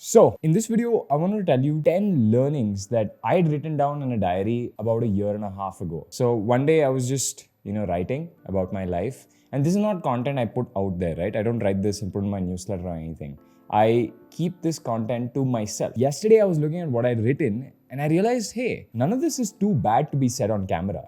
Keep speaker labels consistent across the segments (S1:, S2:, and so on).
S1: So, in this video, I want to tell you 10 learnings that I had written down in a diary about a year and a half ago. So, one day I was just, writing about my life. And this is not content I put out there, right? I don't write this and put in my newsletter or anything. I keep this content to myself. Yesterday, I was looking at what I'd written and I realized, hey, none of this is too bad to be said on camera.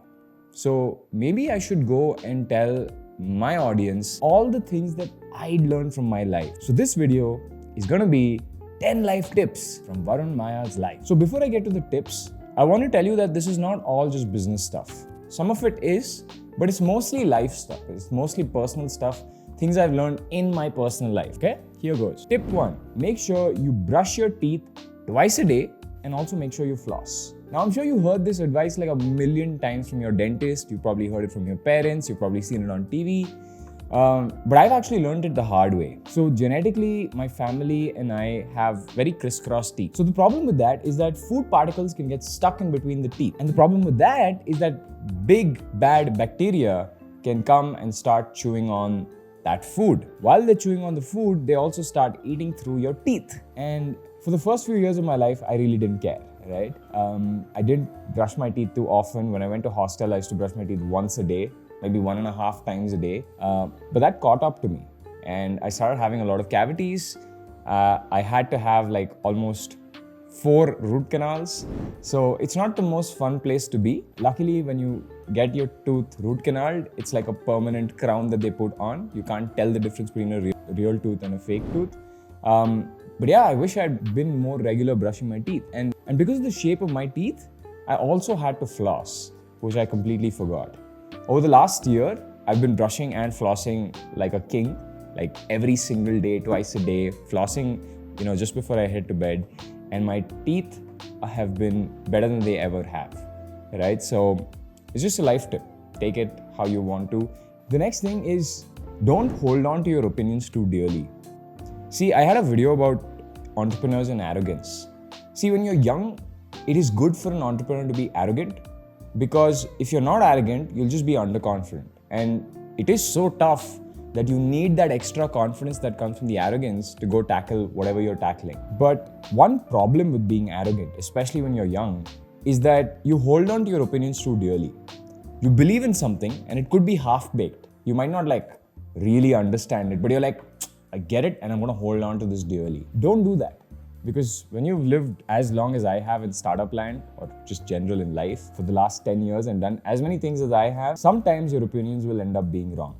S1: So, maybe I should go and tell my audience all the things that I'd learned from my life. So, this video is going to be 10 life tips from Varun Maya's life. So before I get to the tips, I want to tell you that this is not all just business stuff. Some of it is, but it's mostly life stuff. It's mostly personal stuff, things I've learned in my personal life. Okay, here goes. Tip 1, make sure you brush your teeth twice a day and also make sure you floss. Now, I'm sure you heard this advice like a million times from your dentist. You probably heard it from your parents. You've probably seen it on TV. But I've actually learned it the hard way. So genetically, my family and I have very crisscross teeth. So the problem with that is that food particles can get stuck in between the teeth. And the problem with that is that big bad bacteria can come and start chewing on that food. While they're chewing on the food, they also start eating through your teeth. And for the first few years of my life, I really didn't care, right? I didn't brush my teeth too often. When I went to hostel, I used to brush my teeth once a day, maybe 1.5 times a day. But that caught up to me and I started having a lot of cavities. I had to have like almost 4 root canals. So it's not the most fun place to be. Luckily, when you get your tooth root canaled, it's like a permanent crown that they put on. You can't tell the difference between a real tooth and a fake tooth. But yeah, I wish I'd been more regular brushing my teeth. And because of the shape of my teeth, I also had to floss, which I completely forgot. Over the last year, I've been brushing and flossing like a king, like every single day, twice a day, flossing, just before I head to bed. And my teeth have been better than they ever have, right? So it's just a life tip. Take it how you want to. The next thing is don't hold on to your opinions too dearly. See, I had a video about entrepreneurs and arrogance. See, when you're young, it is good for an entrepreneur to be arrogant. Because if you're not arrogant, you'll just be underconfident. And it is so tough that you need that extra confidence that comes from the arrogance to go tackle whatever you're tackling. But one problem with being arrogant, especially when you're young, is that you hold on to your opinions too dearly. You believe in something and it could be half-baked. You might not really understand it, but you're like, I get it and I'm going to hold on to this dearly. Don't do that. Because when you've lived as long as I have in startup land or just general in life for the last 10 years and done as many things as I have, sometimes your opinions will end up being wrong.